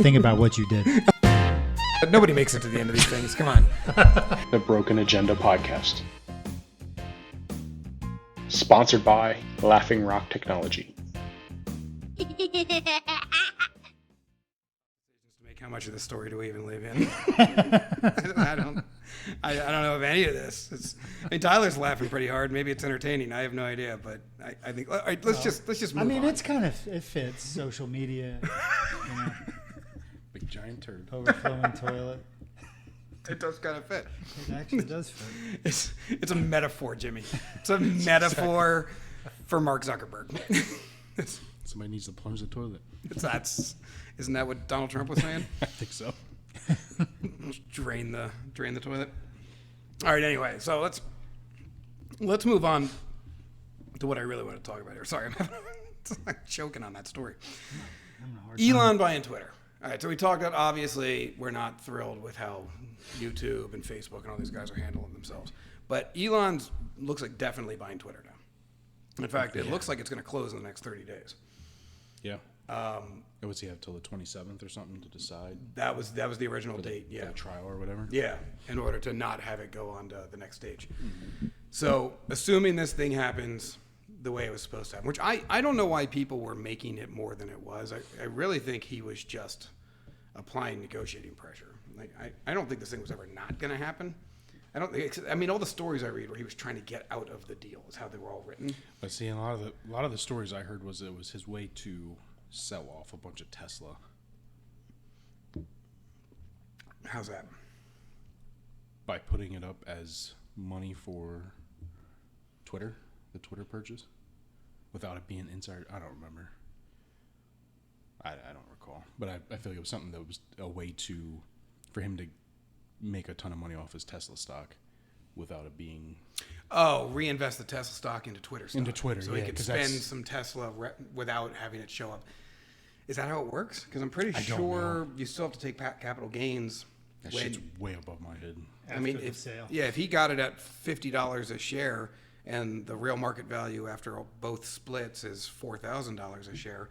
Think about what you did. Nobody makes it to the end of these things. Come on. The Broken Agenda Podcast. Sponsored by Laughing Rock Technology. How much of this story do we even live in? I don't know of any of this. Tyler's laughing pretty hard. Maybe it's entertaining. I have no idea, but I think all right, let's just move on. I mean, it's kind of it fits social media. You know, big giant turd, overflowing toilet. It does kind of fit. It actually does fit. It's a metaphor, Jimmy. It's a metaphor for Mark Zuckerberg. Somebody needs to plunge the toilet. Isn't that what Donald Trump was saying? I think so. Just drain the toilet. All right. Anyway, so let's move on to what I really want to talk about here. Sorry, I'm choking on that story. Elon buying Twitter. All right. So we talked about, obviously we're not thrilled with how YouTube and Facebook and all these guys are handling themselves, but Elon's looks like definitely buying Twitter now. In fact, it looks like it's going to close in the next 30 days. Yeah. What's he have till the 27th or something to decide? That was the original date. Yeah. For the trial or whatever. Yeah. In order to not have it go on to the next stage. Mm-hmm. So assuming this thing happens the way it was supposed to happen, which I don't know why people were making it more than it was. I really think he was just applying negotiating pressure. Like I don't think this thing was ever not going to happen. I mean, all the stories I read where he was trying to get out of the deal is how they were all written. But see, a lot of the stories I heard was it was his way to sell off a bunch of Tesla. How's that? By putting it up as money for Twitter, the Twitter purchase, without it being inside. I don't remember. I don't recall, but I feel like it was something that was a way for him to make a ton of money off his Tesla stock without it being... reinvest the Tesla stock into Twitter stock. Into Twitter, so he could spend some Tesla without having it show up. Is that how it works? Because I'm pretty sure you still have to take capital gains. That shit's way above my head. I mean, if he got it at $50 a share and the real market value after both splits is $4,000 a share,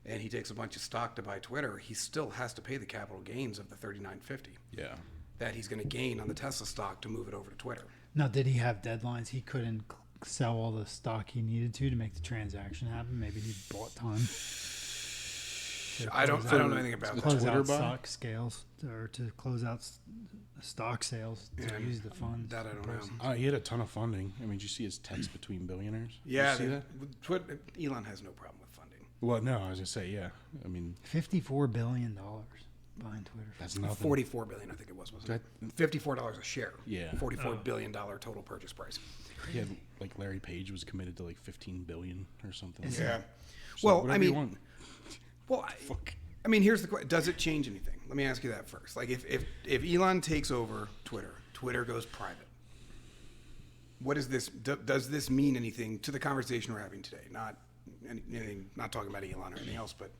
and he takes a bunch of stock to buy Twitter, he still has to pay the capital gains of the $39.50. Yeah. That he's going to gain on the Tesla stock to move it over to Twitter. Now, did he have deadlines? He couldn't sell all the stock he needed to make the transaction happen. Maybe he bought time. I don't know anything about that. Close out stock scales or to close out stock sales to use the funds. That I don't know. He had a ton of funding. I mean, did you see his text between billionaires? Yeah. Did you see that? Elon has no problem with funding. Well, no, I was going to say, yeah. I mean... $54 billion buying Twitter. That's nothing. $44 billion, I think it wasn't it? $54 a share. Yeah. $44 billion total purchase price. He had, like, Larry Page was committed to, like, $15 billion or something. Yeah. So well, I mean... Well, I mean, here's the question. Does it change anything? Let me ask you that first. Like, if Elon takes over Twitter goes private, what is this? Does this mean anything to the conversation we're having today? Not anything, not talking about Elon or anything else, but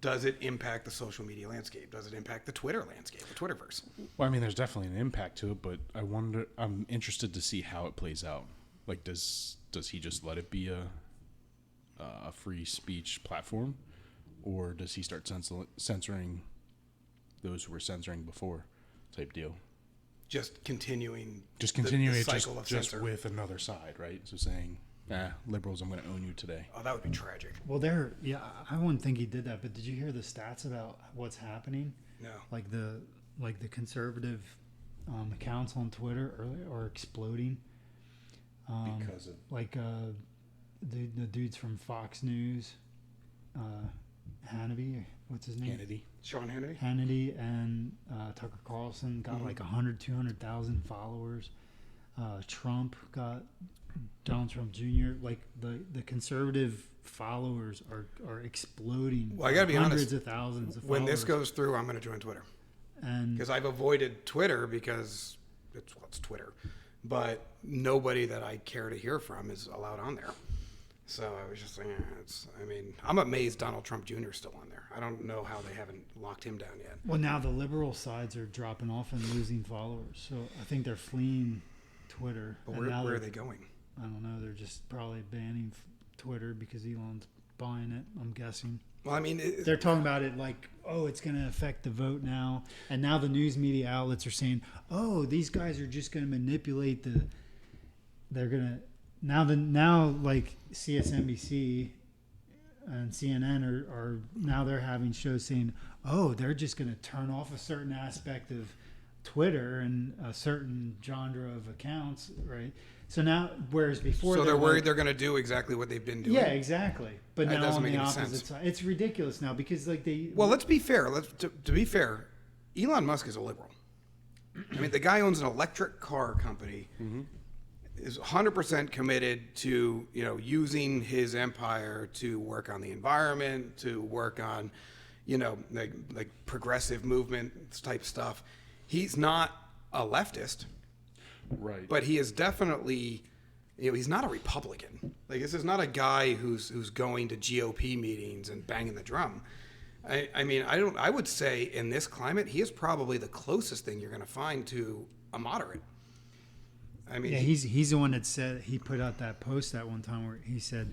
does it impact the social media landscape? Does it impact the Twitter landscape, the Twitterverse? Well, I mean, there's definitely an impact to it, but I'm interested to see how it plays out. Like, does he just let it be a free speech platform? Or does he start censoring those who were censoring before, type deal? Just continuing the cycle of just with another side, right? So saying, liberals, I'm going to own you today. Oh, that would be tragic. Well, I wouldn't think he did that, but did you hear the stats about what's happening? No. Like the conservative accounts on Twitter are exploding. Because of... Like the dudes from Fox News... Hannity, what's his name? Sean Hannity. Hannity and Tucker Carlson got like 200,000 followers. Trump got Donald Trump Jr. Like the conservative followers are exploding. Well, I gotta be hundreds honest. Of thousands of when followers. this goes through, I'm going to join Twitter. And because I've avoided Twitter because it's Twitter, but nobody that I care to hear from is allowed on there. So I was just saying, I'm amazed Donald Trump Jr. is still on there. I don't know how they haven't locked him down yet. Well, now the liberal sides are dropping off and losing followers. So I think they're fleeing Twitter. But where are they going? I don't know. They're just probably banning Twitter because Elon's buying it. I'm guessing. Well, I mean, They're talking about it like, oh, it's going to affect the vote now. And now the news media outlets are saying, oh, these guys are just going to manipulate they're going to, now like CSNBC and CNN are now they're having shows saying, oh, they're just going to turn off a certain aspect of Twitter and a certain genre of accounts, right? So now, whereas before, so they're worried they're going to do exactly what they've been doing. Yeah, exactly. But That now doesn't on the make any opposite sense. side, it's ridiculous now because like they. Well, let's be fair. To be fair, Elon Musk is a liberal. I mean, the guy owns an electric car company. Is 100% committed to using his empire to work on the environment, to work on like progressive movement type stuff. He's not a leftist. Right. But he is definitely, he's not a Republican. Like, this is not a guy who's going to GOP meetings and banging the drum. I mean, I would say in this climate, he is probably the closest thing you're going to find to a moderate. I mean, Yeah, he's the one that said, he put out that post that one time where he said,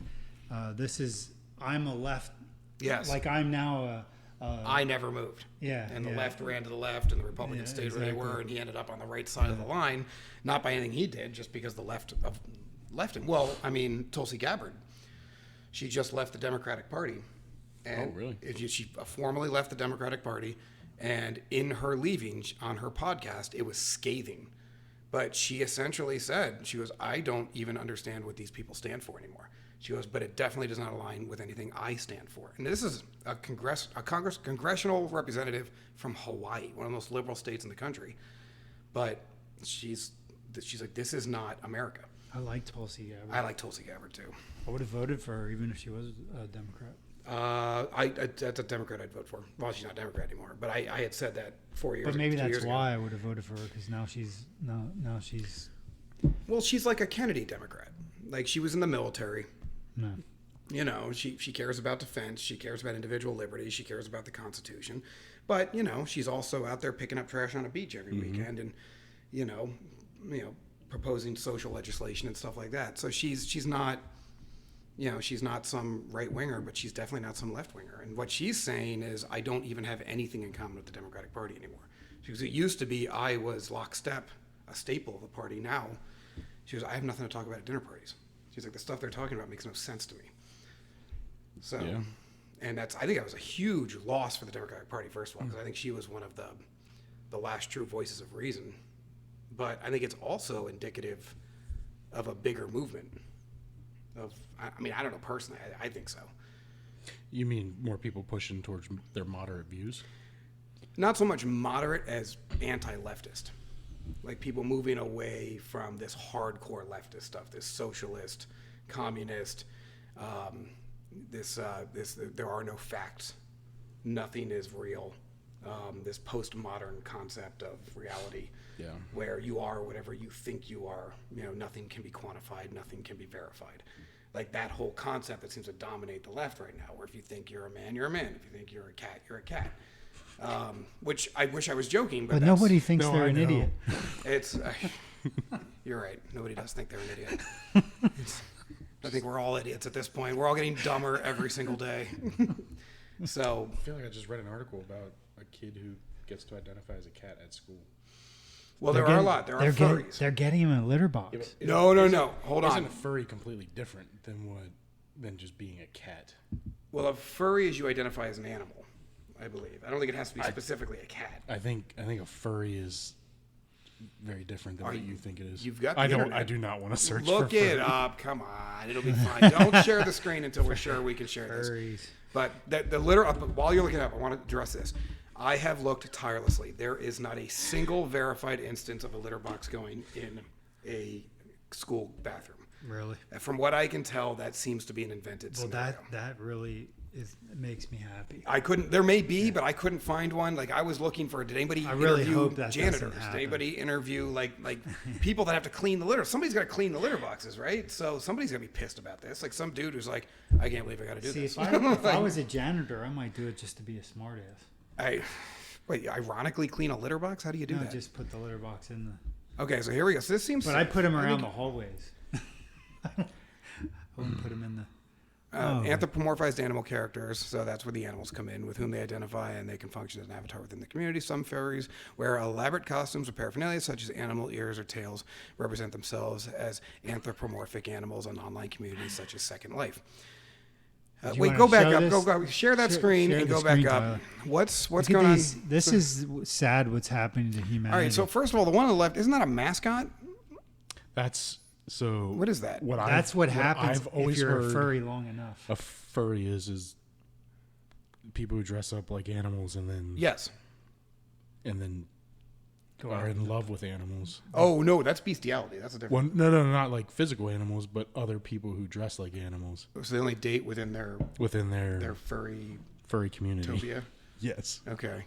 I'm a left. yes, Like I'm now I never moved. Yeah, And the yeah. left ran to the left and the Republicans Yeah, stayed where they were, exactly. and he ended up on the right side of the line, not by anything he did, just because the left left him. Well, I mean, Tulsi Gabbard, she just left the Democratic Party. And Oh, really? She formally left the Democratic Party, and in her leaving on her podcast, it was scathing. But she essentially said, she goes, I don't even understand what these people stand for anymore. She goes, but it definitely does not align with anything I stand for. And this is a congressional representative from Hawaii, one of the most liberal states in the country. But she's like, this is not America. I like Tulsi Gabbard. I like Tulsi Gabbard too. I would have voted for her even if she was a Democrat. That's a Democrat I'd vote for. Well, she's not a Democrat anymore, but I had said that 4 years. But maybe 2 that's years ago. why I would have voted for her because now she's. Well, she's like a Kennedy Democrat. Like, she was in the military. No. She cares about defense. She cares about individual liberty. She cares about the Constitution. But, she's also out there picking up trash on a beach every weekend and, proposing social legislation and stuff like that. So she's not, she's not some right winger, but she's definitely not some left winger. And what she's saying is, I don't even have anything in common with the Democratic Party anymore. Because it used to be I was lockstep, a staple of the party. Now, she goes, I have nothing to talk about at dinner parties. She's like, the stuff they're talking about makes no sense to me. So, Yeah. and I think that was a huge loss for the Democratic Party, first of all, because I think she was one of the last true voices of reason. But I think it's also indicative of a bigger movement. I mean, I don't know personally. I think so. You mean more people pushing towards their moderate views? Not so much moderate as anti-leftist. Like people moving away from this hardcore leftist stuff, this socialist, communist, there are no facts, nothing is real, this postmodern concept of reality, Yeah. where you are whatever you think you are. Nothing can be quantified, nothing can be verified. Like that whole concept that seems to dominate the left right now, where if you think you're a man, you're a man. If you think you're a cat, you're a cat. Which I wish I was joking, but nobody thinks they're I an know. idiot. It's you're right. Nobody does think they're an idiot. I think we're all idiots at this point. We're all getting dumber every single day. So I feel like I just read an article about a kid who gets to identify as a cat at school. well, there are a lot. There are furries. They're getting him in a litter box. No. Hold Isn't on. a furry completely different than just being a cat? Well, a furry is you identify as an animal, I believe. I don't think it has to be specifically a cat. I think a furry is very different than what you think it is. You've got the I internet. do not want to search Look for it furry. up. Come on. It'll be fine. Don't share the screen until we're sure we can share this. Furries. But the litter, while you're looking it up, I want to address this. I have looked tirelessly. There is not a single verified instance of a litter box going in a school bathroom. Really? From what I can tell, that seems to be an invented Well, scenario. that really makes me happy. I couldn't. There may be, but I couldn't find one. Like I was looking for. Did anybody I really interview hope that doesn't janitors? Did happen. anybody interview like people that have to clean the litter? Somebody's got to clean the litter boxes, right? So somebody's gonna be pissed about this. Like some dude who's like, I can't believe I got to do See, this. if I was a janitor, I might do it just to be a smartass. Wait, ironically clean a litter box? How do you do No, that? just put the litter box in the. Okay, so here we go. So this seems. But I put them I around think- the hallways. I wouldn't put them in the. Anthropomorphized animal characters, so that's where the animals come in, with whom they identify, and they can function as an avatar within the community. Some furries wear elaborate costumes or paraphernalia, such as animal ears or tails, represent themselves as anthropomorphic animals in online communities such as Second Life. Wait, wanna go back show up. this? Go screen Share and the go screen, back up. Tyler. What's Look at going on? these. This is sad. What's happening to humanity? All right. So first of all, the one on the left, isn't that a mascot? That's so. What is that? That's what happens I've always if you're a heard furry long enough. a furry is people who dress up like animals and then Yes. Are in love with animals. Oh no, that's bestiality. That's a different. Well, no, not like physical animals, but other people who dress like animals So they only date within their furry community. topia. Yes. Okay.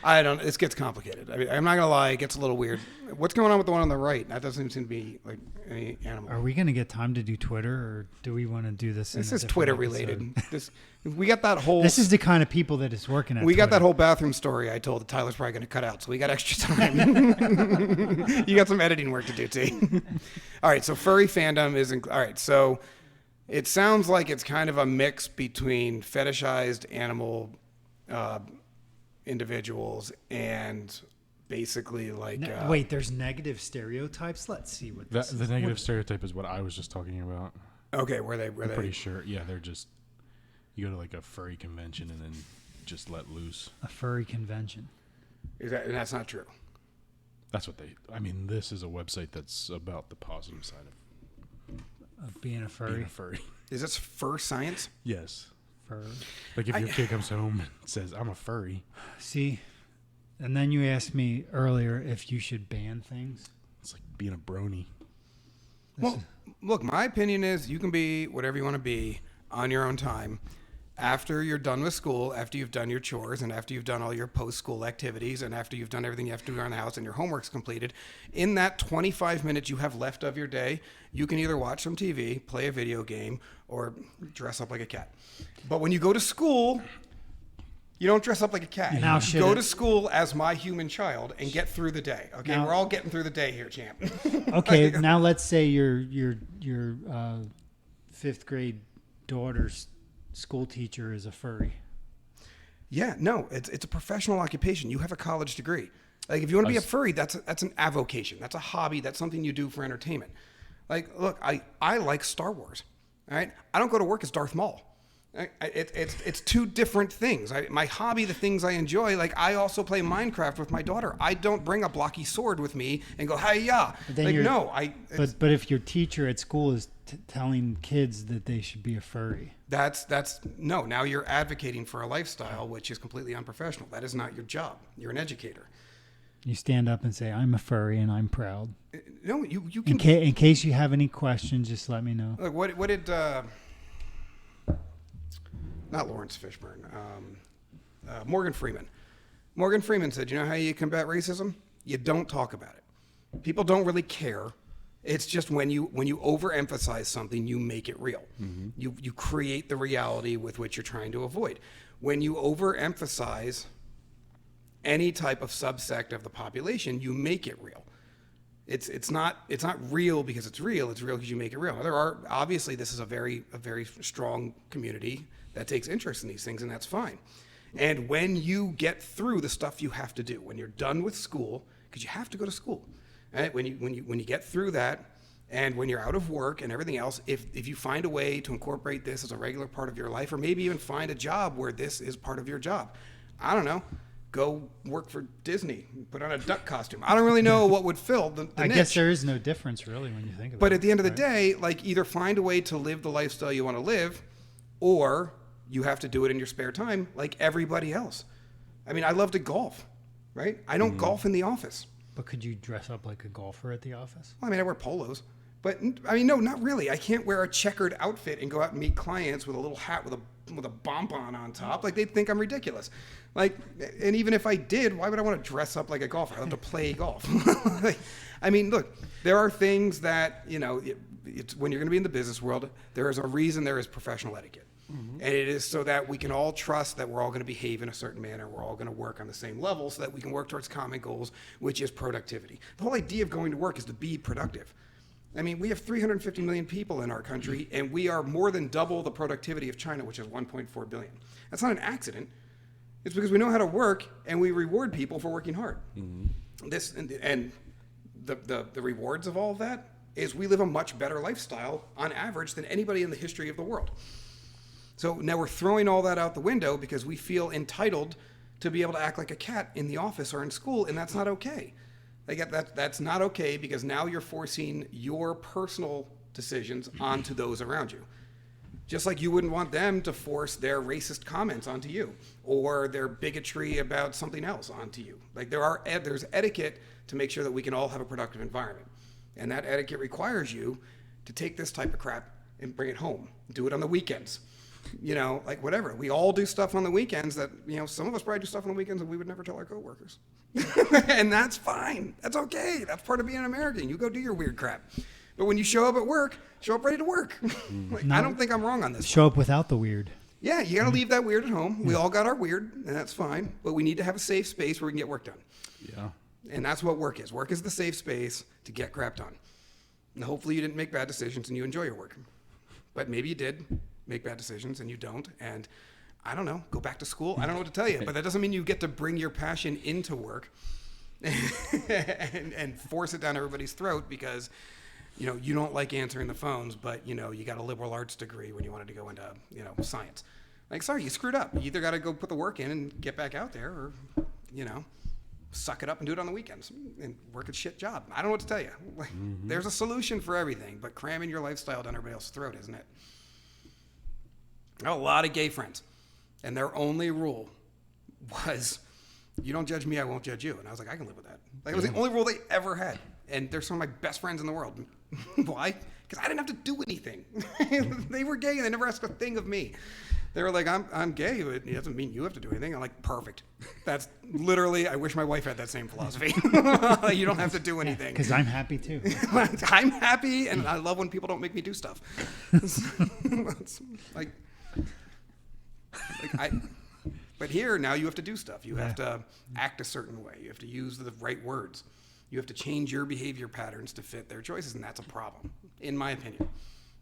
I don't. This gets complicated. I mean, I'm not gonna lie. It gets a little weird. What's going on with the one on the right? That doesn't seem to be like any animal. Are we going to get time to do Twitter, or do we want to do this? This in a is different Twitter episode? related. We got that whole. This is the kind of people that is working at. We got that Twitter. whole bathroom story I told that Tyler's probably going to cut out, so we got extra time. You got some editing work to do, T. All right, so furry fandom is... all right, so it sounds like it's kind of a mix between fetishized animal individuals and basically like... Wait, there's negative stereotypes? Let's see what this The is. negative stereotype is what I was just talking about. Okay, were they... I'm pretty sure. Yeah, they're just... You go to like a furry convention and then just let loose. A furry convention. And that's not true. That's what they... I mean, this is a website that's about the positive side Of being a furry. being a furry. Is this fur science? Yes. Fur. Like if your kid comes home and says, I'm a furry. See? And then you asked me earlier if you should ban things. It's like being a brony. Well, look, my opinion is you can be whatever you want to be on your own time. After you're done with school, after you've done your chores, and after you've done all your post-school activities, and after you've done everything you have to do around the house and your homework's completed, in that 25 minutes you have left of your day, you can either watch some TV, play a video game, or dress up like a cat. But when you go to school, you don't dress up like a cat. Now You go to school as my human child and get through the day. Okay, Now- we're all getting through the day here, champ. Okay, now let's say your fifth grade daughter's school teacher is a furry. Yeah, no, it's a professional occupation. You have a college degree. Like, if you want to be a furry, that's an avocation. That's a hobby. That's something you do for entertainment. Like, look, I like Star Wars. All right, I don't go to work as Darth Maul. It's two different things. My hobby, the things I enjoy, like I also play Minecraft with my daughter. I don't bring a blocky sword with me and go, hi-ya. Like, no, But if your teacher at school is telling kids that they should be a furry, no. Now you're advocating for a lifestyle which is completely unprofessional. That is not your job. You're an educator. you stand up and say, "I'm a furry and I'm proud." No, you can. In case you have any questions, just let me know. Look, what did not Lawrence Fishburne, Morgan Freeman. Morgan Freeman said, you know how you combat racism? You don't talk about it. People don't really care. It's just when you overemphasize something, you make it real. Mm-hmm. You create the reality with which you're trying to avoid. When you overemphasize any type of subsect of the population, you make it real. It's not real because it's real. It's real because you make it real. There are obviously this is a very strong community that takes interest in these things, and that's fine. And when you get through the stuff you have to do, when you're done with school, because you have to go to school, right? When you get through that, and when you're out of work and everything else, if you find a way to incorporate this as a regular part of your life, or maybe even find a job where this is part of your job, I don't know. Go work for Disney, put on a duck costume. I don't really know what would fill the I niche. guess there is no difference really when you think about it. But at the end of the right? day, like either find a way to live the lifestyle you want to live, or you have to do it in your spare time like everybody else. I mean, I love to golf, right? I don't golf in the office. But could you dress up like a golfer at the office? Well, I mean, I wear polos. But, I mean, no, not really. I can't wear a checkered outfit and go out and meet clients with a little hat with a bonbon on top. Like, they'd think I'm ridiculous. Like, and even if I did, why would I want to dress up like a golfer? I love to play golf. I mean, look, there are things that, you know, it's when you're going to be in the business world, there is a reason there is professional etiquette. Mm-hmm. And it is so that we can all trust that we're all going to behave in a certain manner. We're all going to work on the same level so that we can work towards common goals, which is productivity. The whole idea of going to work is to be productive. I mean, we have 350 million people in our country, and we are more than double the productivity of China, which is 1.4 billion. That's not an accident. It's because we know how to work, and we reward people for working hard. This and the rewards of all of that is we live a much better lifestyle on average than anybody in the history of the world. So now we're throwing all that out the window because we feel entitled to be able to act like a cat in the office or in school, and that's not okay. That's not okay because now you're forcing your personal decisions onto those around you. Just like you wouldn't want them to force their racist comments onto you or their bigotry about something else onto you. Like there's etiquette to make sure that we can all have a productive environment. And that etiquette requires you to take this type of crap and bring it home. Do it on the weekends. You know, like whatever. We all do stuff on the weekends that, you know, some of us probably do stuff on the weekends that we would never tell our coworkers. And that's fine. That's okay. That's part of being an American. You go do your weird crap. But when you show up at work, show up ready to work. I don't think I'm wrong on this. Show up without the weird. Yeah, you got to leave that weird at home. We all got our weird, and that's fine. But we need to have a safe space where we can get work done. Yeah. And that's what work is. Work is the safe space to get crap done. And hopefully you didn't make bad decisions and you enjoy your work. But maybe you did make bad decisions and you don't. And I don't know, go back to school. I don't know what to tell you. But that doesn't mean you get to bring your passion into work and force it down everybody's throat because, you know, you don't like answering the phones, but, you know, you got a liberal arts degree when you wanted to go into, you know, science. Like, sorry, you screwed up. You either got to go put the work in and get back out there or, you know, suck it up and do it on the weekends and work a shit job. I don't know what to tell you. Like, there's a solution for everything, but cramming your lifestyle down everybody else's throat, isn't it? I have a lot of gay friends, and their only rule was, you don't judge me, I won't judge you. And I was like, I can live with that. Like, it was the only rule they ever had. And they're some of my best friends in the world. Why? Because I didn't have to do anything. They were gay, and they never asked a thing of me. They were like, I'm gay, but it doesn't mean you have to do anything. I'm like, perfect. That's literally, I wish my wife had that same philosophy. You don't have to do anything. Because I'm happy too. I'm happy, and I love when people don't make me do stuff. But here, now you have to do stuff. You have to act a certain way. You have to use the right words. You have to change your behavior patterns to fit their choices, and that's a problem, in my opinion.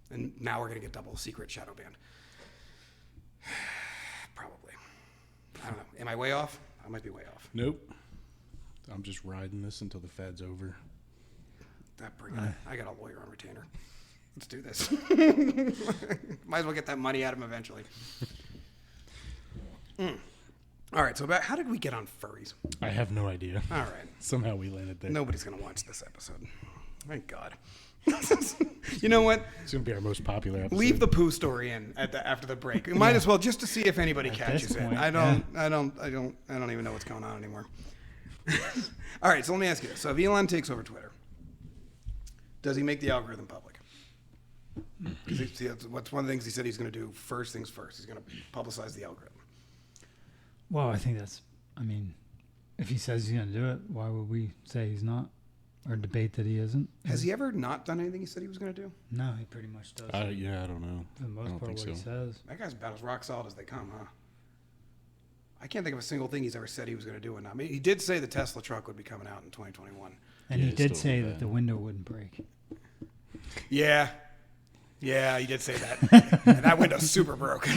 And now we're going to get double secret shadow banned. Probably. I don't know. Am I way off? I might be way off. Nope. I'm just riding this until the Fed's over. I got a lawyer on retainer. Let's do this. Might as well get that money out of him eventually. All right, so how did we get on furries? I have no idea. All right. Somehow we landed there. Nobody's going to watch this episode. Thank God. You know what? It's going to be our most popular episode. Leave the poo story in after the break. We might as well, just to see if anybody catches it. I don't even know what's going on anymore. All right, so let me ask you this. So if Elon takes over Twitter, does he make the algorithm public? Because what's one of the things he said he's going to do, first things first. He's going to publicize the algorithm. Well, I think if he says he's going to do it, why would we say he's not? Or debate that he isn't? Has he ever not done anything he said he was going to do? No, he pretty much does. I don't know. For the most part, what he says. That guy's about as rock solid as they come, huh? I can't think of a single thing he's ever said he was going to do. I mean, he did say the Tesla truck would be coming out in 2021. And he did say that the window wouldn't break. Yeah, he did say that. And that window's super broke.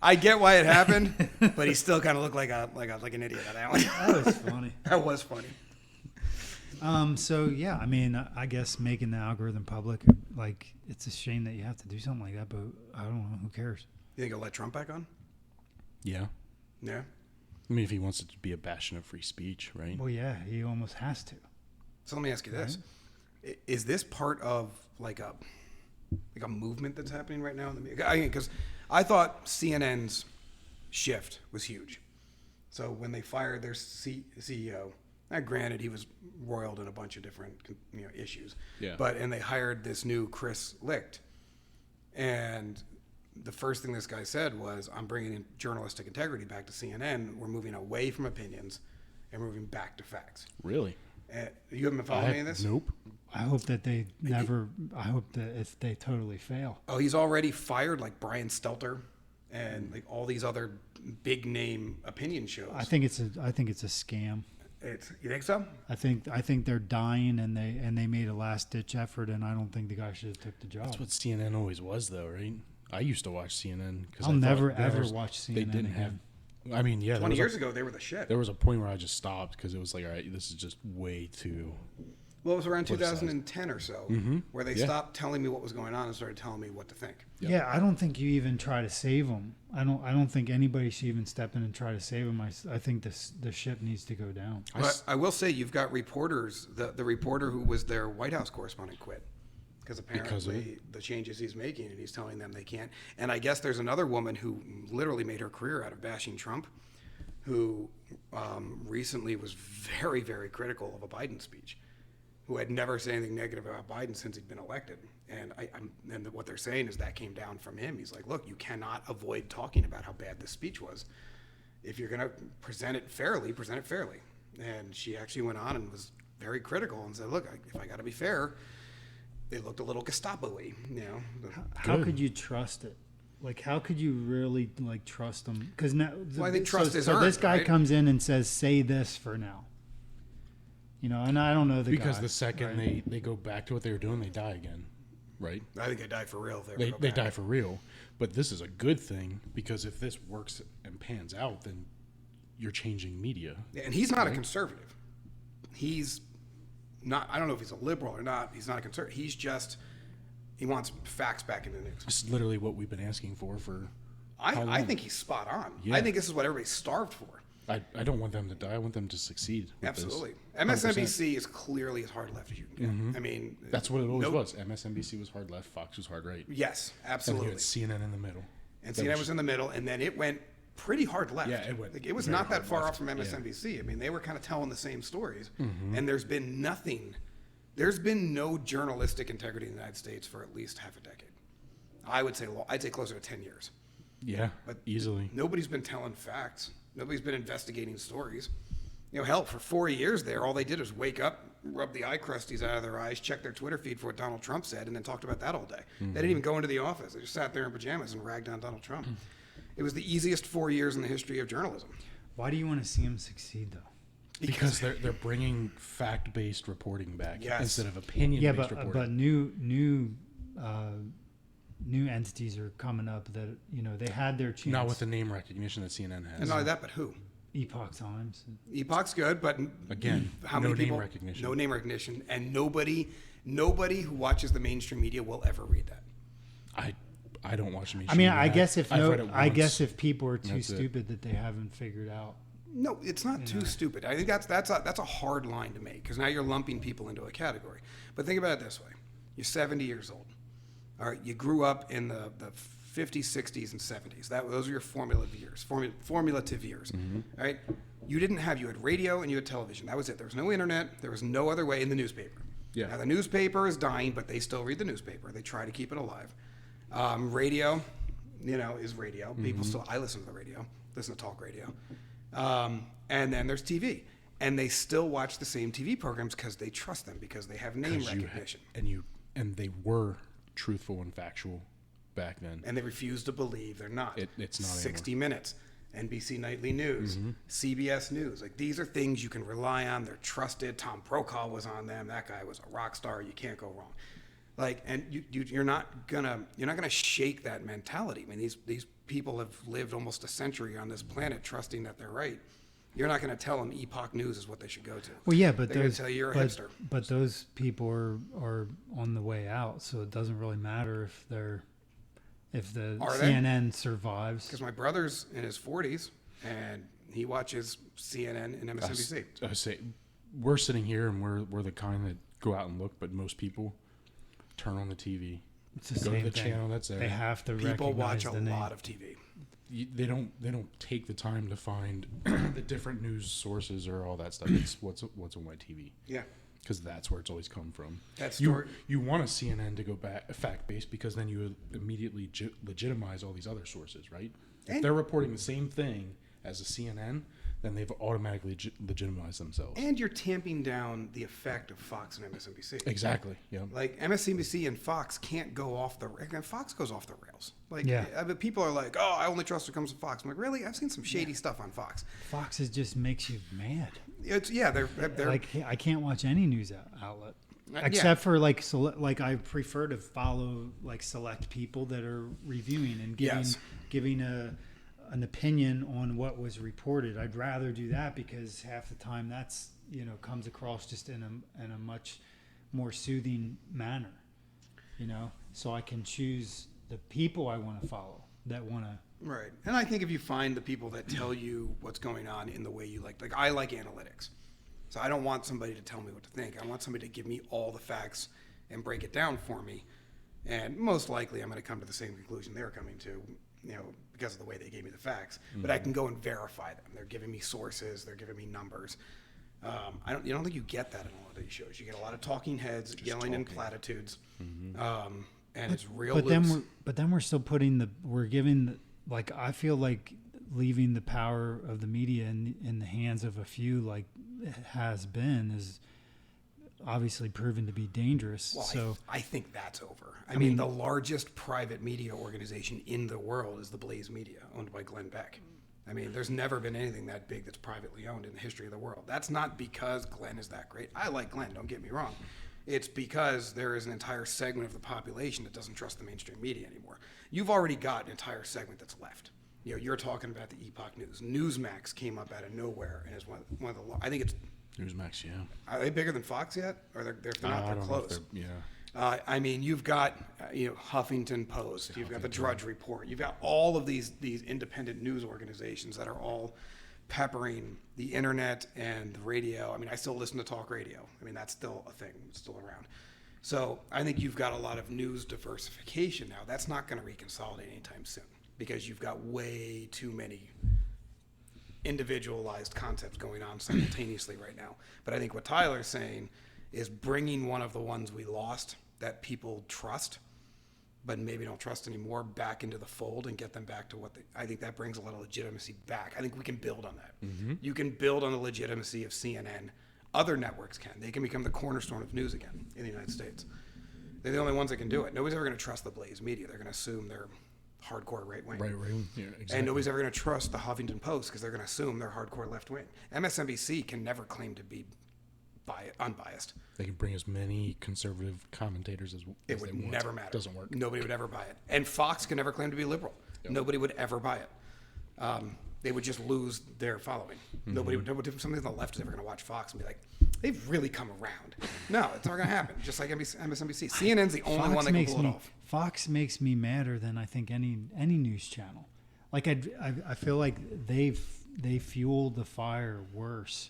I get why it happened, but he still kind of looked like an idiot on that one. That was funny. That was funny. So yeah, I mean, I guess making the algorithm public, like, it's a shame that you have to do something like that, but I don't know, who cares? You think he'll let Trump back on? Yeah. Yeah. I mean, if he wants it to be a bastion of free speech, right? Well, yeah, he almost has to. So let me ask you this: is this part of like a movement that's happening right now? Because I thought CNN's shift was huge. So when they fired their CEO. Now, granted, he was roiled in a bunch of different issues. Yeah. And they hired this new Chris Licht. And the first thing this guy said was, I'm bringing in journalistic integrity back to CNN. We're moving away from opinions and moving back to facts. Really? You haven't been following any of this? Nope. I hope that if they totally fail. Oh, he's already fired like Brian Stelter and like all these other big name opinion shows. I think it's a scam. You think so? I think they're dying, and they made a last ditch effort, and I don't think the guy should have took the job. That's what CNN always was, though, right? I used to watch CNN because I'll never ever watch CNN. They didn't again. have. I mean, yeah. 20 years ago, they were the shit. There was a point where I just stopped because it was like, all right, this is just way too. Well, it was around politicized. 2010 or so where they Yeah. stopped telling me what was going on and started telling me what to think. Yep. Yeah, I don't think you even try to save them. I don't think anybody should even step in and try to save them. I think the ship needs to go down. But I will say you've got reporters. The reporter who was their White House correspondent quit because apparently the changes he's making, and he's telling them they can't. And I guess there's another woman who literally made her career out of bashing Trump, who recently was very, very critical of a Biden speech, who had never said anything negative about Biden since he'd been elected. And and what they're saying is that came down from him. He's like, look, you cannot avoid talking about how bad this speech was. If you're going to present it fairly, present it fairly. And she actually went on and was very critical and said, look, if I got to be fair, it looked a little Gestapo-y, you know. How could you trust it? Like, how could you really trust them? Because now, Well, I think trust is so earned, this guy right? comes in and says, "Say this for now." You know, and I don't know the Because guy, the second right? they go back to what they were doing, they die again, right? I think they died for real. If They ever go back. die for real. But this is a good thing because if this works and pans out, then you're changing media. Yeah, and he's not a conservative. He's not, I don't know if he's a liberal or not. He's not a conservative. He's just, he wants facts back in the news. This is literally what we've been asking for how I long? think he's spot on. Yeah. I think this is what everybody's starved for. I don't want them to die. I want them to succeed. With Absolutely. This. 100%. MSNBC is clearly as hard left as you can get. I mean, That's what it always no- was. MSNBC was hard left. Fox was hard right. Yes, And you absolutely. had CNN in the middle. And That CNN was in the middle, and then it went pretty hard left. Yeah, it went Like, it was very not that hard far left. off from MSNBC. I mean, they were kind of telling the same stories. Mm-hmm. And there's been nothing. There's been no journalistic integrity in the United States for at least half a decade. I'd say closer to 10 years. Yeah, But easily. Nobody's been telling facts. Nobody's been investigating stories. You know, hell, for 4 years there, all they did was wake up, rub the eye crusties out of their eyes, check their Twitter feed for what Donald Trump said, and then talked about that all day. They didn't even go into the office. They just sat there in pajamas and ragged on Donald Trump. It was the easiest 4 years in the history of journalism. Why do you want to see him succeed, though? Because they're bringing fact-based reporting back Yes. instead of Yeah, opinion-based but reporting. new entities are coming up that they had their chance. Not with the name recognition that CNN has. And not only that, but who? Epoch Times. Epoch's good, but Again, how no many name people? recognition. No name recognition, and nobody who watches the mainstream media will ever read that. I don't watch the I mean, mainstream I media. guess if I've read it I once. guess if people are too That's it. stupid that they haven't figured out. No, it's not too stupid. I think that's a hard line to make because now you're lumping people into a category. But think about it this way: you're 70 years old. All right, you grew up in the 50s, 60s, and 70s. Those are your formative years. All right, you had radio and you had television. That was it. There was no internet. There was no other way in the newspaper. Yeah. Now the newspaper is dying, but they still read the newspaper. They try to keep it alive. Radio, is radio. People still. I listen to the radio. Listen to talk radio. And then there's TV, and they still watch the same TV programs because they trust them because they have name 'Cause you recognition. and they were truthful and factual back then. And they refuse to believe they're not. It's not 60 Minutes, NBC Nightly News, CBS News. Like, these are things you can rely on. They're trusted. Tom Brokaw was on them. That guy was a rock star. You can't go wrong. Like, and you're not gonna shake that mentality. I mean, these people have lived almost a century on this planet trusting that they're right. You're not going to tell them Epoch News is what they should go to. Well, yeah, but They're gonna those tell you you're a but, hipster. but those people are on the way out, so it doesn't really matter if the Are they? CNN survives. Because my brother's in his 40s and he watches CNN and MSNBC. I say we're sitting here and we're the kind that go out and look, but most people turn on the TV. It's the Go to same the thing. channel that's there. They have to People watch recognize a the name. lot of TV. They don't take the time to find the different news sources or all that stuff. It's what's on my TV. Yeah. Because that's where it's always come from. That story- You want a CNN to go back fact based because then you immediately legitimize all these other sources, right? If And- they're reporting the same thing as a CNN, then they've automatically legitimized themselves. And you're tamping down the effect of Fox and MSNBC. Exactly. Yeah. Like MSNBC and Fox can't go off the. And Fox goes off the rails. Like, Yeah. But people are like, "Oh, I only trust what comes from Fox." I'm like, really? I've seen some shady stuff on Fox. Fox just makes you mad. They're Like I can't watch any news outlet Yeah. except for like I prefer to follow like select people that are reviewing and giving an opinion on what was reported. I'd rather do that because half the time that's comes across just in a much more soothing manner, so I can choose the people I want to follow that want to. Right. And I think if you find the people that tell you what's going on in the way you like I like analytics. So I don't want somebody to tell me what to think. I want somebody to give me all the facts and break it down for me. And most likely I'm going to come to the same conclusion they're coming to, because of the way they gave me the facts. Mm-hmm. But I can go and verify them. They're giving me sources. They're giving me numbers. I don't think you get that in a lot of these shows. You get a lot of talking heads yelling in platitudes. Mm-hmm. And it's real loose. But then we're still I feel like leaving the power of the media in the hands of a few, like it has been, is obviously proven to be dangerous. Well, so I think that's over. I mean, the largest private media organization in the world is the Blaze Media, owned by Glenn Beck. I mean, there's never been anything that big that's privately owned in the history of the world. That's not because Glenn is that great. I like Glenn, don't get me wrong. It's because there is an entire segment of the population that doesn't trust the mainstream media anymore. You've already got an entire segment that's left. You're talking about the Epoch News. Newsmax came up out of nowhere and is one of the. I think it's Newsmax. Yeah. Are they bigger than Fox yet? Or they're not? They're close. Yeah. I mean, you've got Huffington Post. You've got the Drudge Report. You've got all of these independent news organizations that are all peppering the internet and the radio. I mean, I still listen to talk radio. I mean, that's still a thing. It's still around. So I think you've got a lot of news diversification now. That's not going to reconsolidate anytime soon because you've got way too many individualized concepts going on simultaneously right now. But I think what Tyler's saying is bringing one of the ones we lost that people trust, but maybe don't trust anymore, back into the fold and get them back to what I think that brings a lot of legitimacy back. I think we can build on that. Mm-hmm. You can build on the legitimacy of CNN. Other networks can. They can become the cornerstone of news again in the United States. They're the only ones that can do it. Nobody's ever going to trust the Blaze Media. They're going to assume they're hardcore right-wing. Right-wing, yeah, exactly. And nobody's ever going to trust the Huffington Post because they're going to assume they're hardcore left-wing. MSNBC can never claim to be unbiased. They can bring as many conservative commentators as they want. It would never matter. Doesn't work. Nobody would ever buy it. And Fox can never claim to be liberal. Yep. Nobody would ever buy it. They would just lose their following. Mm-hmm. Somebody on the left is ever going to watch Fox and be like, they've really come around. No, it's not going to happen. Just like MSNBC. CNN's the only one that can pull it off. Fox makes me madder than I think any news channel. Like I feel like they fuel the fire worse.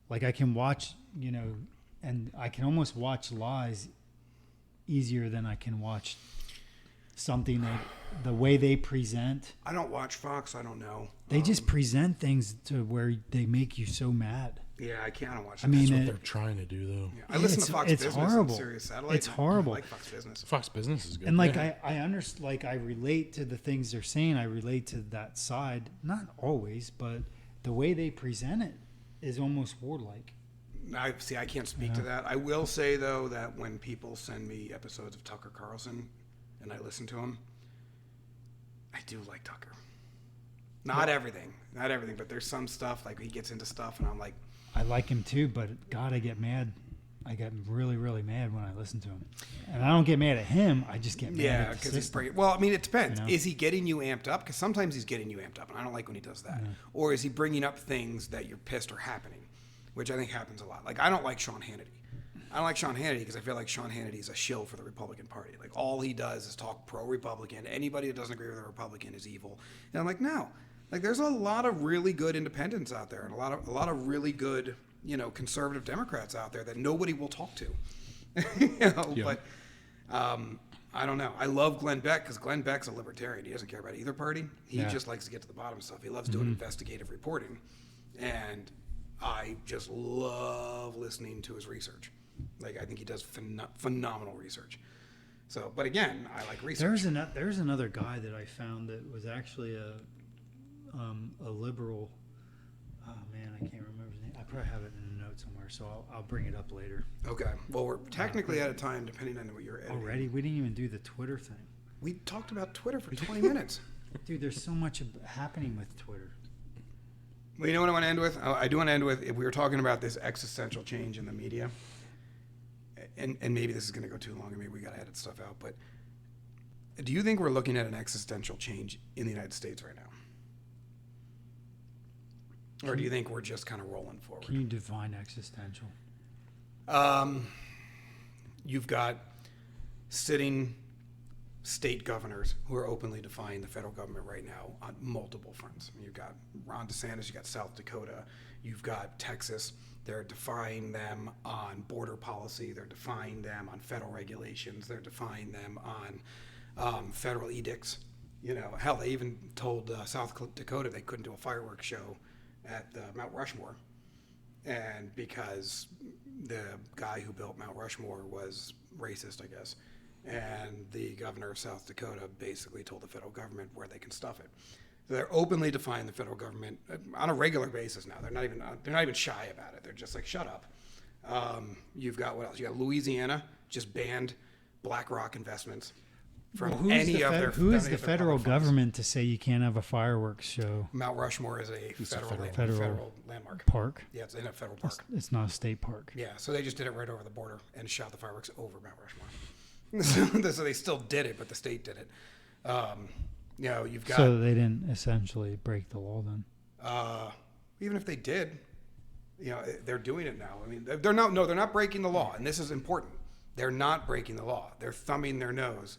Like I can watch, and I can almost watch lies easier than I can watch something that the way they present. I don't watch Fox. I don't know. They just present things to where they make you so mad. Yeah, I can't watch. I mean, that's what they're trying to do, though. Yeah, I listen to Fox Business horrible. on Sirius Satellite. It's horrible. I like Fox Business. Fox Business is good. And I understand. Like I relate to the things they're saying. I relate to that side. Not always, but the way they present it is almost warlike. I can't speak to that. I will say though that when people send me episodes of Tucker Carlson, and I listen to him, I do like Tucker. Not everything, but there's some stuff like he gets into stuff, and I'm like, I like him too, but God, I get mad. I get really, really mad when I listen to him, and I don't get mad at him. I just get mad at the because he's system. bringing. Well, I mean, it depends. Is he getting you amped up? Because sometimes he's getting you amped up, and I don't like when he does that. Or is he bringing up things that you're pissed are happening, which I think happens a lot. Like I don't like Sean Hannity. I don't like Sean Hannity because I feel like Sean Hannity is a shill for the Republican Party. Like all he does is talk pro-Republican. Anybody that doesn't agree with a Republican is evil. And I'm like, no. Like there's a lot of really good independents out there, and a lot of really good, conservative Democrats out there that nobody will talk to. But I don't know. I love Glenn Beck because Glenn Beck's a libertarian. He doesn't care about either party. He just likes to get to the bottom of stuff. He loves doing investigative reporting, and I just love listening to his research. Like I think he does phenomenal research. So, but again, I like research. There's another guy that I found that was actually a liberal Oh man, I can't remember his name. I probably have it in a note somewhere, so I'll bring it up later. Okay. Well, we're technically out of time, depending on what you're editing. Already, we didn't even do the Twitter thing. We talked about Twitter for 20 minutes. Dude, there's so much happening with Twitter. Well, you know what I want to end with? I do want to end with, if we were talking about this existential change in the media, and maybe this is going to go too long, and maybe we got to edit stuff out, but do you think we're looking at an existential change in the United States right now? Or do you think we're just kind of rolling forward? Can you define existential? You've got sitting state governors who are openly defying the federal government right now on multiple fronts. You've got Ron DeSantis, you've got South Dakota, you've got Texas. They're defying them on border policy. They're defying them on federal regulations. They're defying them on federal edicts. You know, hell, they even told South Dakota they couldn't do a fireworks show at Mount Rushmore, and because the guy who built Mount Rushmore was racist, I guess, and the governor of South Dakota basically told the federal government where they can stuff it. So they're openly defying the federal government on a regular basis now. They're not even shy about it. They're just like, shut up. You've got what else? You got Louisiana just banned BlackRock investments from Who is the federal government to say you can't have a fireworks show? Mount Rushmore is a federal landmark. Park? Yeah, it's in a federal park. It's not a state park. Yeah, so they just did it right over the border and shot the fireworks over Mount Rushmore. So they still did it, but the state did it. You know, you've got. So they didn't essentially break the law then. Even if they did, you know, they're doing it now. I mean, they're not. No, they're not breaking the law, and this is important. They're not breaking the law. They're thumbing their nose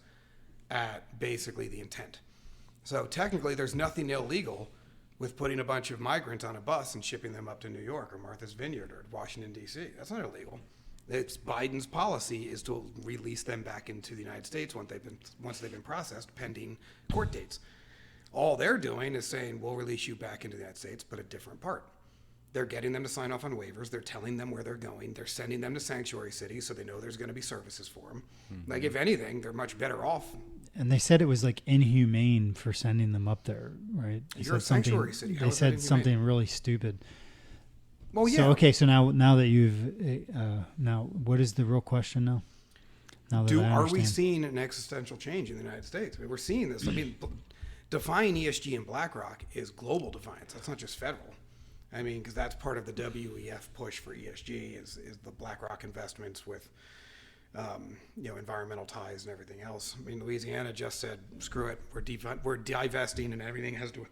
at basically the intent. So technically, there's nothing illegal with putting a bunch of migrants on a bus and shipping them up to New York or Martha's Vineyard or Washington, D.C. That's not illegal. It's Biden's policy is to release them back into the United States once they've been processed, pending court dates. All they're doing is saying, we'll release you back into the United States, but a different part. They're getting them to sign off on waivers. They're telling them where they're going. They're sending them to sanctuary cities so they know there's going to be services for them. Mm-hmm. Like, if anything, they're much better off. And they said it was like inhumane for sending them up there, right? You're a sanctuary city. They said something really stupid. Well, yeah. So okay, so now that you've now, what is the real question now? Are we seeing an existential change in the United States? I mean, we're seeing this. I mean, defying ESG and BlackRock is global defiance. That's not just federal. I mean, because that's part of the WEF push for ESG is the BlackRock investments with, you know, environmental ties and everything else. I mean, Louisiana just said, screw it, we're divesting and everything has to do with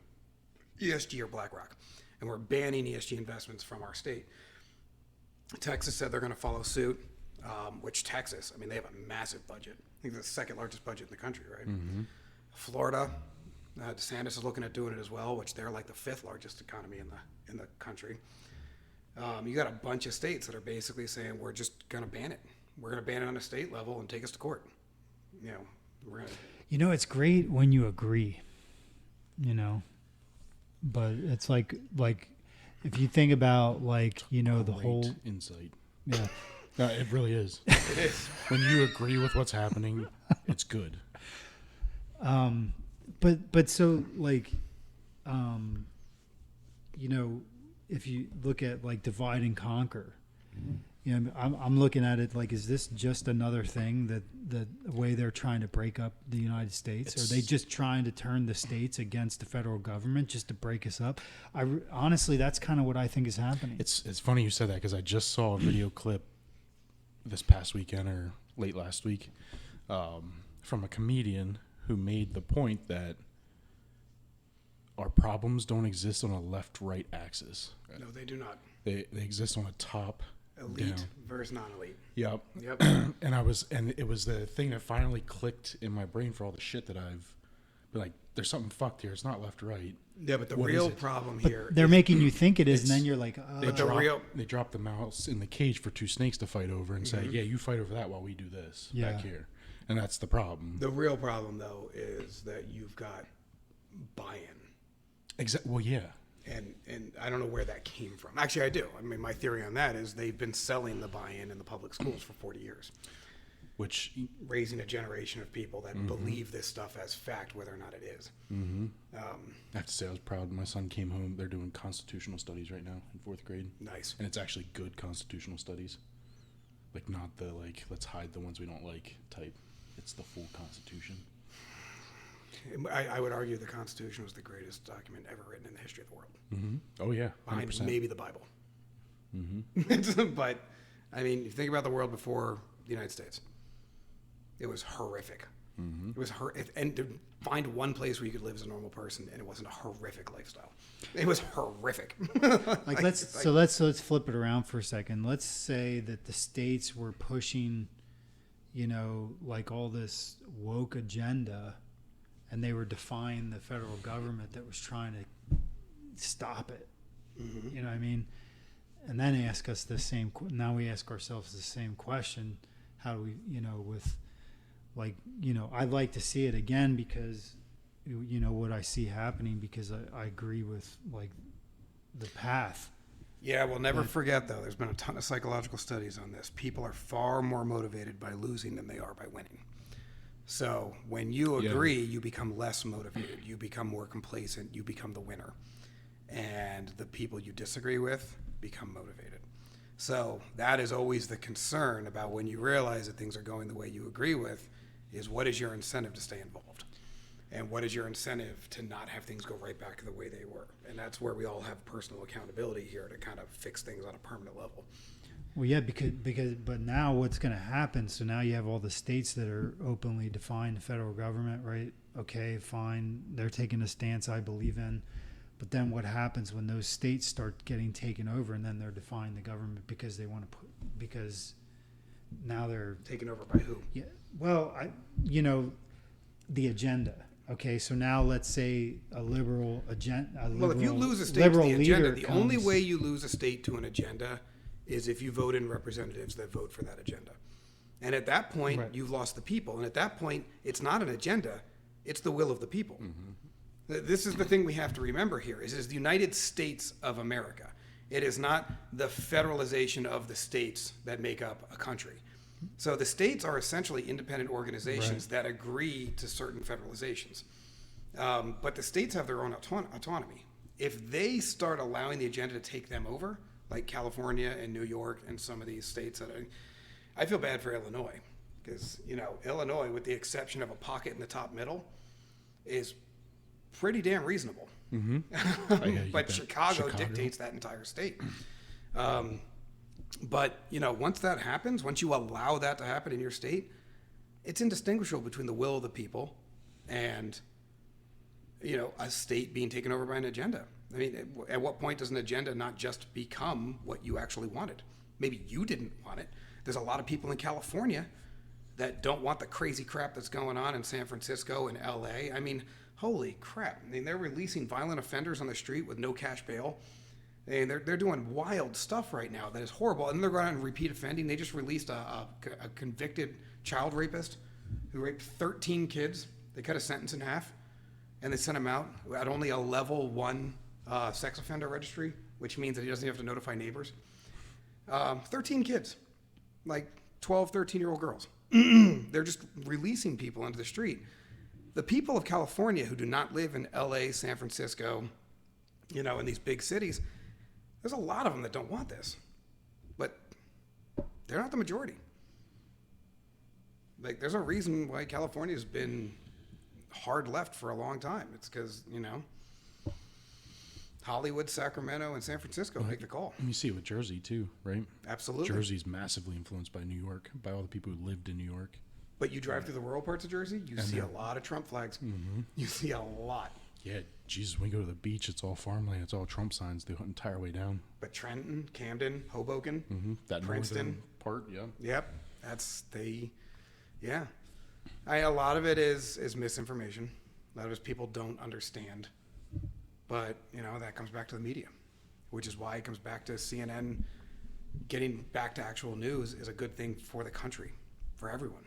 ESG or BlackRock, and we're banning ESG investments from our state. Texas said they're going to follow suit, which Texas, I mean, they have a massive budget. I think they're the second largest budget in the country, right? Mm-hmm. Florida, DeSantis is looking at doing it as well, which they're like the fifth largest economy in the country. You got a bunch of states that are basically saying we're just going to ban it. We're going to ban it on a state level and take us to court. You know, we're going to. You know, it's great when you agree. You know, but it's like if you think about like, you know, the whole insight. Yeah. No, it really is. It is. When you agree with what's happening, it's good. But so like, you know, if you look at like divide and conquer, you know, I'm looking at it like, is this just another thing that the way they're trying to break up the United States? Are they just trying to turn the states against the federal government just to break us up? Honestly, that's kind of what I think is happening. It's funny you said that because I just saw a video clip this past weekend or late last week from a comedian who made the point that our problems don't exist on a left-right axis. No, they do not. They exist on a top elite down. Versus non-elite. Yep. And it was the thing that finally clicked in my brain for all the shit that I've been like, there's something fucked here. It's not left-right. Yeah, but the real problem here they're making you think it is, and then you're like, they drop the mouse in the cage for two snakes to fight over and say, yeah, you fight over that while we do this back here. And that's the problem. The real problem, though, is that you've got buy-in. Well, yeah. And I don't know where that came from. Actually, I do. I mean, my theory on that is they've been selling the buy-in in the public schools for 40 years. Which, raising a generation of people that believe this stuff as fact, whether or not it is. I have to say, I was proud. My son came home. They're doing constitutional studies right now in 4th grade. Nice. And it's actually good constitutional studies. Like, not the, like, let's hide the ones we don't like type. It's the full Constitution. I would argue the Constitution was the greatest document ever written in the history of the world. Oh, yeah. 100%. Behind maybe the Bible. But, I mean, if you think about the world before the United States, it was horrific. It was and to find one place where you could live as a normal person and it wasn't a horrific lifestyle. It was horrific. Like let's flip it around for a second. Let's say that the states were pushing, like all this woke agenda, and they were defying the federal government that was trying to stop it. You know what I mean? And then ask us the same. Now we ask ourselves the same question: how do we, with I'd like to see it again because, what I see happening, because I agree with the path. Yeah, we'll never forget, though, there's been a ton of psychological studies on this. People are far more motivated by losing than they are by winning. So when you agree, you become less motivated. You become more complacent. You become the winner. And the people you disagree with become motivated. So that is always the concern about when you realize that things are going the way you agree with, is what is your incentive to stay involved? And what is your incentive to not have things go right back to the way they were? And that's where we all have personal accountability here to kind of fix things on a permanent level. Well, yeah, but now what's going to happen? So now you have all the states that are openly defying the federal government, right? Okay, fine. They're taking a stance I believe in. But then what happens when those states start getting taken over and then they're defying the government because they want to because now they're taken over by who? Yeah. Well, the agenda. Okay, so now let's say a liberal agenda. Well, if you lose a state to the agenda, the only way you lose a state to an agenda is if you vote in representatives that vote for that agenda. And at that point, you've lost the people. And at that point, it's not an agenda, it's the will of the people. This is the thing we have to remember here, is the United States of America. It is not the federalization of the states that make up a country. So the states are essentially independent organizations that agree to certain federalizations. But the states have their own autonomy. If they start allowing the agenda to take them over, like California and New York and some of these states, I feel bad for Illinois. Because, Illinois, with the exception of a pocket in the top middle, is pretty damn reasonable. But Chicago dictates that entire state. But, once that happens, once you allow that to happen in your state, it's indistinguishable between the will of the people and, a state being taken over by an agenda. I mean, at what point does an agenda not just become what you actually wanted? Maybe you didn't want it. There's a lot of people in California that don't want the crazy crap that's going on in San Francisco and LA. I mean, holy crap. I mean, they're releasing violent offenders on the street with no cash bail. And they're doing wild stuff right now that is horrible. And they're going on repeat offending. They just released a convicted child rapist who raped 13 kids. They cut a sentence in half. And they sent him out at only a level 1 sex offender registry, which means that he doesn't have to notify neighbors. 13 kids, like 12, 13-year-old girls. They're just releasing people into the street. The people of California who do not live in LA, San Francisco, in these big cities, there's a lot of them that don't want this, but they're not the majority. Like, there's a reason why California has been hard left for a long time. It's because, Hollywood, Sacramento, and San Francisco make the call. And you see it with Jersey, too, right? Absolutely. Jersey's massively influenced by New York, by all the people who lived in New York. But you drive through the rural parts of Jersey, you see a lot of Trump flags. You see a lot. Yeah, Jesus, when we go to the beach, it's all farmland. It's all Trump signs the entire way down. But Trenton, Camden, Hoboken, that Princeton part, yeah. Yep, yeah. A lot of it is misinformation. A lot of it is people don't understand. But, that comes back to the media, which is why it comes back to CNN. Getting back to actual news is a good thing for the country, for everyone.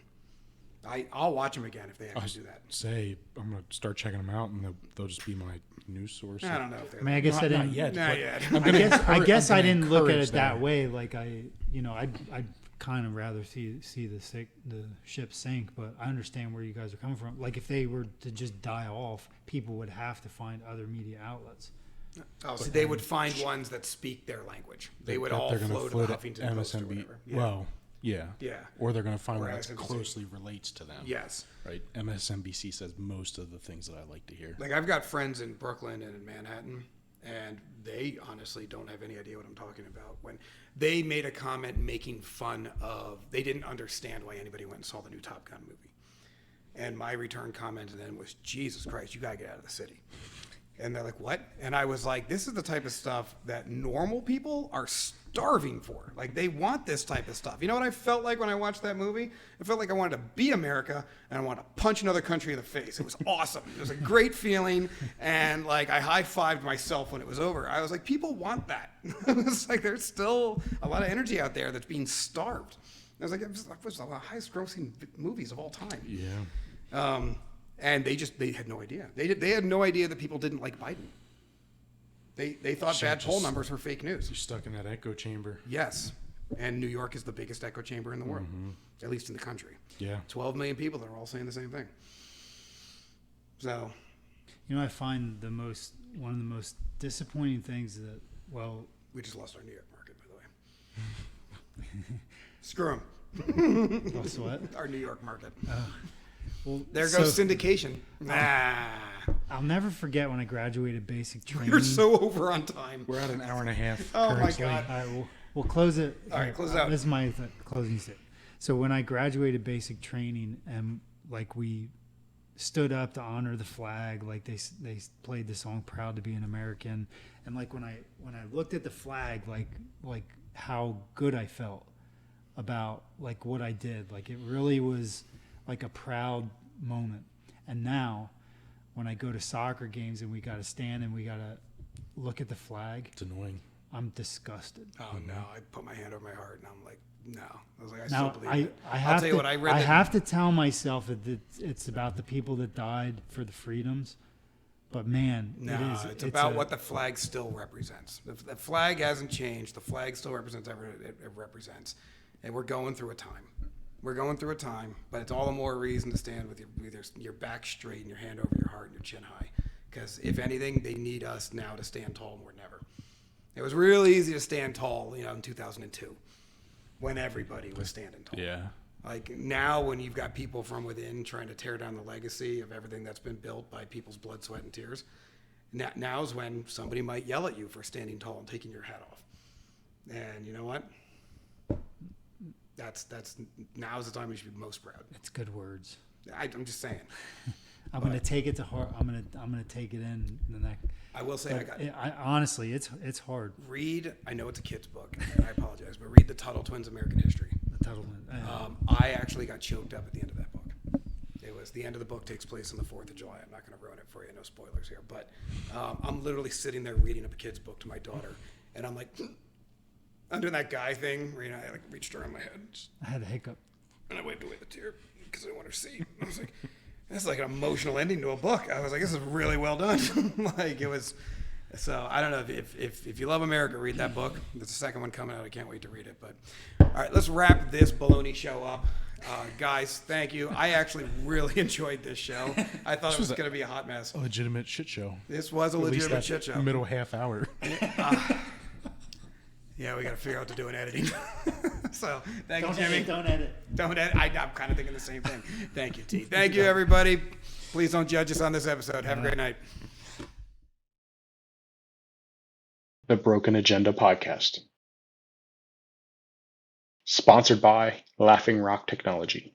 I'll watch them again if they actually do that. I'm going to start checking them out, and they'll just be my news source. I don't know if they're... I mean, I guess I didn't... Not yet. Not yet. I guess I didn't look at it that way. Like, I'd kind of rather see the ship sink, but I understand where you guys are coming from. Like, if they were to just die off, people would have to find other media outlets. Oh, so they would find ones that speak their language. They would all they're gonna flow to the Huffington Post or whatever. Yeah. Well, yeah. Yeah. Or they're going to find Or one that MSNBC. closely relates to them. Yes. Right? MSNBC says most of the things that I like to hear. Like, I've got friends in Brooklyn and in Manhattan, and they honestly don't have any idea what I'm talking about. When they made a comment making fun of, they didn't understand why anybody went and saw the new Top Gun movie. And my return comment to them was, Jesus Christ, you got to get out of the city. And they're like, what? And I was like, this is the type of stuff that normal people are starving for. Like, they want this type of stuff. You know what I felt like when I watched that movie? I felt like I wanted to be America, and I wanted to punch another country in the face. It was awesome. It was a great feeling. And, like, I high-fived myself when it was over. I was like, people want that. It was like, there's still a lot of energy out there that's being starved. I was like, it was one of the highest grossing movies of all time. Yeah. And they had no idea. They had no idea that people didn't like Biden. They thought bad poll numbers were fake news. You're stuck in that echo chamber. Yes. And New York is the biggest echo chamber in the world, at least in the country. Yeah. 12 million people that are all saying the same thing. So, You know, I find one of the most disappointing things that, well, we just lost our New York market, by the way. Screw them. what's what? Our New York market. Well, There goes syndication. I'll never forget when I graduated basic training. We're so over on time. We're at an hour and a half. Oh, my currently. God. All right, we'll close it. All right, close out. This is my closing statement. So when I graduated basic training, and like we stood up to honor the flag, like they played the song "Proud to be an American," and like when I looked at the flag, like how good I felt about like what I did, like it really was like a proud moment. And now when I go to soccer games and we got to stand and we got to look at the flag, It's annoying. I'm disgusted. Oh, no. I put my hand over my heart, and I'm like, no. I was like, I Now, still believe it. I I'll tell you what, I read that- have to tell myself that it's about the people that died for the freedoms. But man, No, it's about what the flag still represents. The flag hasn't changed. The flag still represents everything it represents. And we're going through a time. We're going through a time, but it's all the more reason to stand with your back straight and your hand over your heart and your chin high. Because if anything, they need us now to stand tall more than ever. It was real easy to stand tall, in 2002, when everybody was standing tall. Yeah. Like now, when you've got people from within trying to tear down the legacy of everything that's been built by people's blood, sweat, and tears, now's when somebody might yell at you for standing tall and taking your hat off. And you know what? Now's the time we should be most proud. It's good words. I'm just saying. I'm going to take it to heart. I'm going to take it in the neck. I will say honestly, it's hard. Read. I know it's a kid's book. And I apologize, but read the Tuttle Twins' American History. The title. I actually got choked up at the end of that book. It was the end of the book takes place on the 4th of July. I'm not going to ruin it for you. No spoilers here. But I'm literally sitting there reading a kid's book to my daughter, and I'm like, I'm doing that guy thing where I like reached around my head, I had a hiccup. and I wiped away the tear because I didn't want her to see. I was like, this is like an emotional ending to a book. I was like, this is really well done. Like it was. So I don't know if you love America, read that book. There's a second one coming out. I can't wait to read it. But all right, let's wrap this baloney show up. Guys, thank you. I actually really enjoyed this show. I thought it was going to be a hot mess. A legitimate shit show. This was a At least legitimate that shit show. Middle half hour. Yeah, we got to figure out what to do in editing. So thank you, Jimmy. Don't edit. Don't edit. I'm kind of thinking the same thing. Thank you, T. Thank you, everybody. Please don't judge us on this episode. Have a great night. The Broken Agenda Podcast. Sponsored by Laughing Rock Technology.